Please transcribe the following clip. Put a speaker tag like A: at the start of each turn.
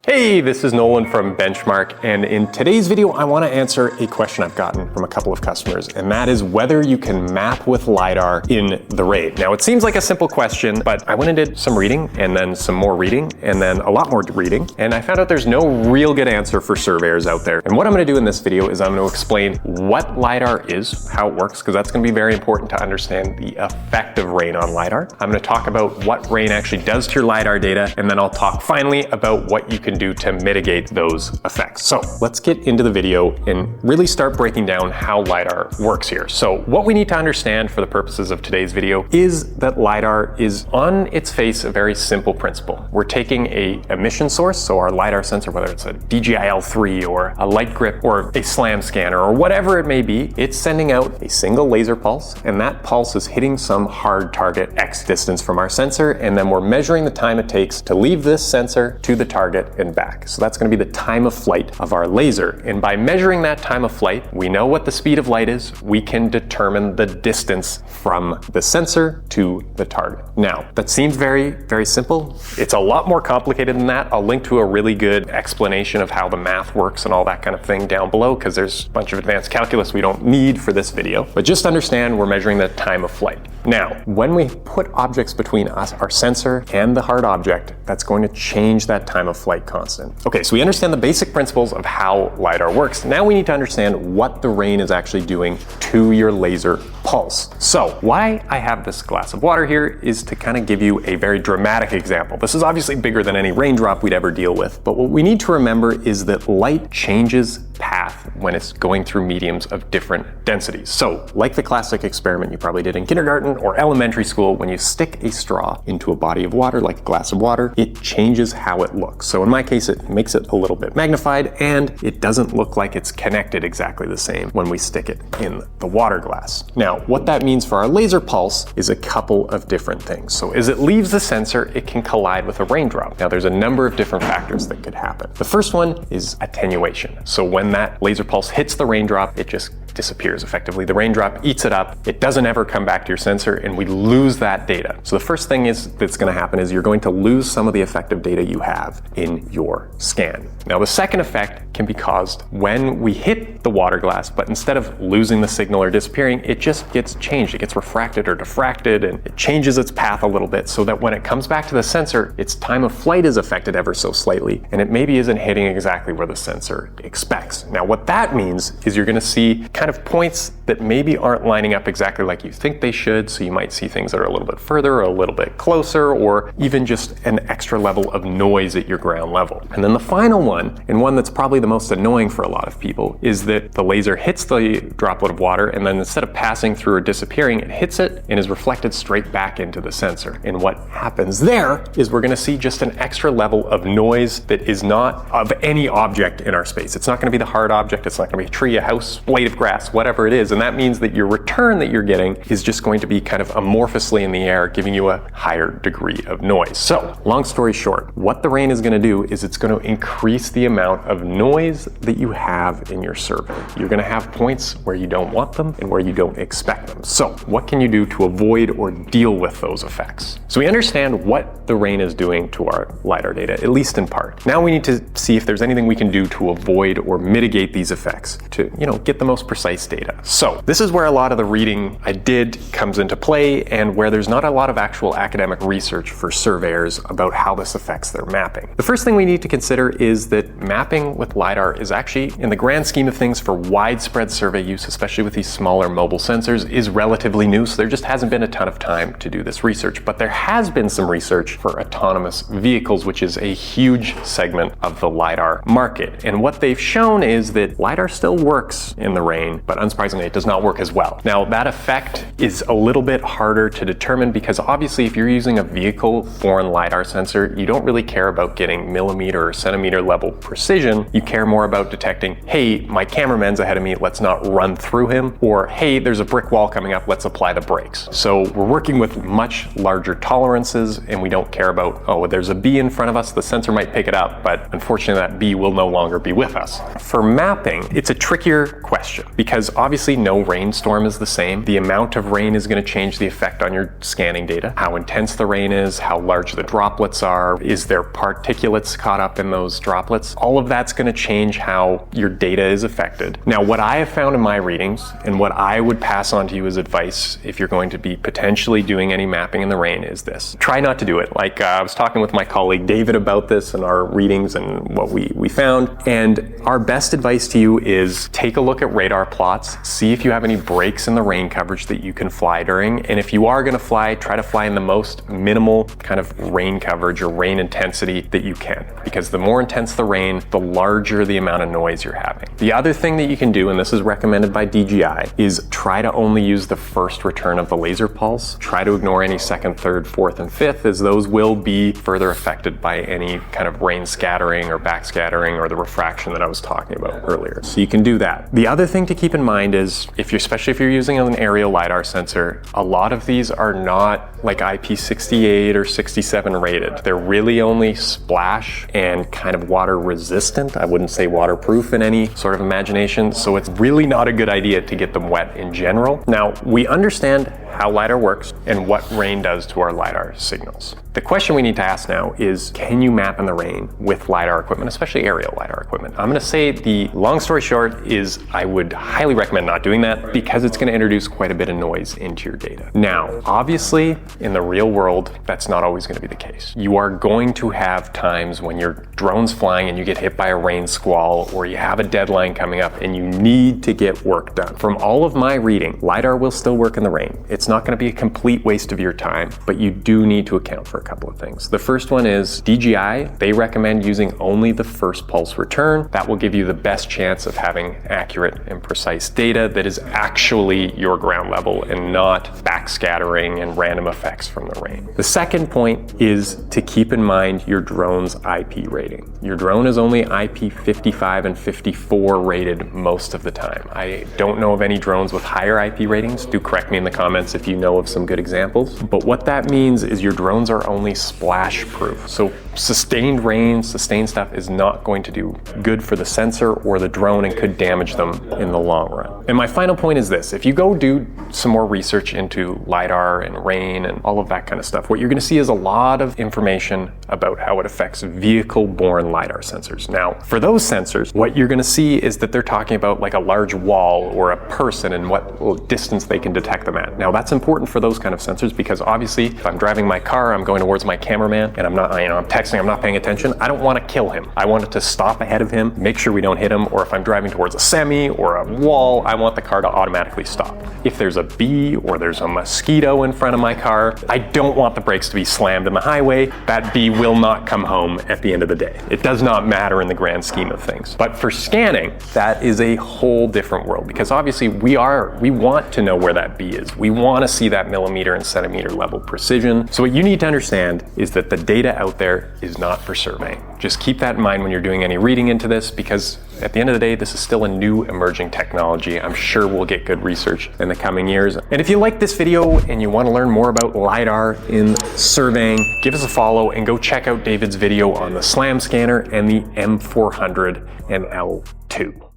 A: Hey, this is Nolan from Benchmark, and in today's video I want to answer a question I've gotten from a couple of customers, and that is whether you can map with LiDAR in the rain. Now it seems like a simple question, but I went and did some reading, and then some more reading, and then a lot more reading, and I found out there's no real good answer for surveyors out there. And what I'm going to do in this video is I'm going to explain what LiDAR is, how it works, because that's going to be very important to understand the effect of rain on LiDAR. I'm going to talk about what rain actually does to your LiDAR data, and then I'll talk finally about what you can do to mitigate those effects. So let's get into the video and really start breaking down how LiDAR works here. So what we need to understand for the purposes of today's video is that LiDAR is on its face a very simple principle. We're taking a emission source, so our LiDAR sensor, whether it's a DJI-L3 or a light grip or a SLAM scanner or whatever it may be, it's sending out a single laser pulse, and that pulse is hitting some hard target X distance from our sensor, and then we're measuring the time it takes to leave this sensor to the target and back. So that's going to be the time of flight of our laser. And by measuring that time of flight, we know what the speed of light is. We can determine the distance from the sensor to the target. Now, that seems very, very simple. It's a lot more complicated than that. I'll link to a really good explanation of how the math works and all that kind of thing down below, because there's a bunch of advanced calculus we don't need for this video. But just understand we're measuring the time of flight. Now, when we put objects between us, our sensor and the hard object, that's going to change that time of flight constant. Okay, so we understand the basic principles of how LiDAR works. Now we need to understand what the rain is actually doing to your laser pulse. So why I have this glass of water here is to kind of give you a very dramatic example. This is obviously bigger than any raindrop we'd ever deal with, but what we need to remember is that light changes path when it's going through mediums of different densities. So like the classic experiment you probably did in kindergarten or elementary school, when you stick a straw into a body of water, like a glass of water, it changes how it looks. So in my case, it makes it a little bit magnified, and it doesn't look like it's connected exactly the same when we stick it in the water glass. Now, what that means for our laser pulse is a couple of different things. So as it leaves the sensor, it can collide with a raindrop. Now, there's a number of different factors that could happen. The first one is attenuation. So when that laser pulse hits the raindrop, it just disappears effectively. The raindrop eats it up. It doesn't ever come back to your sensor, and we lose that data. So the first thing that's going to happen is you're going to lose some of the effective data you have in your scan. Now, the second effect can be caused when we hit the water glass, but instead of losing the signal or disappearing, it just gets changed. It gets refracted or diffracted, and it changes its path a little bit so that when it comes back to the sensor, its time of flight is affected ever so slightly, and it maybe isn't hitting exactly where the sensor expects. Now, what that means is you're going to see kind of points that maybe aren't lining up exactly like you think they should. So you might see things that are a little bit further or a little bit closer, or even just an extra level of noise at your ground level. And then the final one, and one that's probably the most annoying for a lot of people, is that the laser hits the droplet of water, and then instead of passing through or disappearing, it hits it and is reflected straight back into the sensor. And what happens there is we're going to see just an extra level of noise that is not of any object in our space. It's not going to be the hard object. It's not going to be a tree, a house, blade of grass, whatever it is. And that means that your return that you're getting is just going to be kind of amorphously in the air, giving you a higher degree of noise. So long story short, what the rain is going to do is it's going to increase the amount of noise that you have in your survey. You're going to have points where you don't want them and where you don't expect them. So what can you do to avoid or deal with those effects? So we understand what the rain is doing to our LiDAR data, at least in part. Now we need to see if there's anything we can do to avoid or mitigate these effects to, get the most precise data. So this is where a lot of the reading I did comes into play, and where there's not a lot of actual academic research for surveyors about how this affects their mapping. The first thing we need to consider is that mapping with LiDAR is actually, in the grand scheme of things for widespread survey use, especially with these smaller mobile sensors, is relatively new. So there just hasn't been a ton of time to do this research, but there has been some research for autonomous vehicles, which is a huge segment of the LiDAR market. And what they've shown is that LiDAR still works in the rain, but unsurprisingly, it does not work as well. Now, that effect is a little bit harder to determine because obviously if you're using a vehicle foreign LiDAR sensor, you don't really care about getting millimeter or centimeter level precision. You care more about detecting, hey, my cameraman's ahead of me, let's not run through him, or hey, there's a brick wall coming up, let's apply the brakes. So we're working with much larger tolerances, and we don't care about, oh, there's a bee in front of us, the sensor might pick it up, but unfortunately that bee will no longer be with us. For mapping, it's a trickier question because obviously no rainstorm is the same. The amount of rain is going to change the effect on your scanning data. How intense the rain is, how large the droplets are, is there particulates caught up in those droplets? All of that's going to change how your data is affected. Now, what I have found in my readings and what I would pass on to you as advice if you're going to be potentially doing any mapping in the rain is this. Try not to do it. Like I was talking with my colleague David about this in our readings and what we found. And our best advice to you is take a look at radar plots, see if you have any breaks in the rain coverage that you can fly during. And if you are going to fly, try to fly in the most minimal kind of rain coverage or rain intensity that you can. Because the more intense the rain, the larger the amount of noise you're having. The other thing that you can do, and this is recommended by DJI, is try to only use the first return of the laser pulse. Try to ignore any second, third, fourth, and fifth, as those will be further affected by any kind of rain scattering or backscattering or the refraction that I was talking about earlier. So you can do that. The other thing to keep in mind is, especially if you're using an aerial LiDAR sensor, a lot of these are not like IP68 or 67 rated. They're really only splash and kind of water resistant. I wouldn't say waterproof in any sort of imagination. So it's really not a good idea to get them wet in general. Now, we understand how LiDAR works and what rain does to our LiDAR signals. The question we need to ask now is, can you map in the rain with LiDAR equipment, especially aerial LiDAR equipment? I'm going to say the long story short is I would highly recommend not doing that because it's going to introduce quite a bit of noise into your data. Now, obviously, in the real world, that's not always going to be the case. You are going to have times when your drone's flying and you get hit by a rain squall, or you have a deadline coming up and you need to get work done. From all of my reading, LiDAR will still work in the rain. It's not going to be a complete waste of your time, but you do need to account for a couple of things. The first one is DJI. They recommend using only the first pulse return. That will give you the best chance of having accurate and precise data that is actually your ground level and not backscattering and random effects from the rain. The second point is to keep in mind your drone's IP rating. Your drone is only IP 55 and 54 rated most of the time. I don't know of any drones with higher IP ratings. Do correct me in the comments if you know of some good examples. But what that means is your drones are only splash proof. So sustained rain, sustained stuff is not going to do good for the sensor or the drone and could damage them in the long run. And my final point is this: if you go do some more research into LiDAR and rain and all of that kind of stuff, what you're going to see is a lot of information about how it affects vehicle-borne LiDAR sensors. Now, for those sensors, what you're going to see is that they're talking about like a large wall or a person and what distance they can detect them at. Now, that's important for those kind of sensors because obviously if I'm driving my car, I'm going towards my cameraman and I'm texting, I'm not paying attention, I don't want to kill him. I want it to stop ahead of him, make sure we don't hit him, or if I'm driving towards a semi or a wall, I want the car to automatically stop. If there's a bee or there's a mosquito in front of my car, I don't want the brakes to be slammed in the highway. That bee will not come home at the end of the day. It does not matter in the grand scheme of things. But for scanning, that is a whole different world because obviously we want to know where that bee is. We want to see that millimeter and centimeter level precision. So what you need to understand is that the data out there is not for surveying. Just keep that in mind when you're doing any reading into this because at the end of the day, this is still a new emerging technology. I'm sure we'll get good research in the coming years. And if you like this video and you want to learn more about LiDAR in surveying, give us a follow and go check out David's video on the SLAM scanner and the M400 and L2.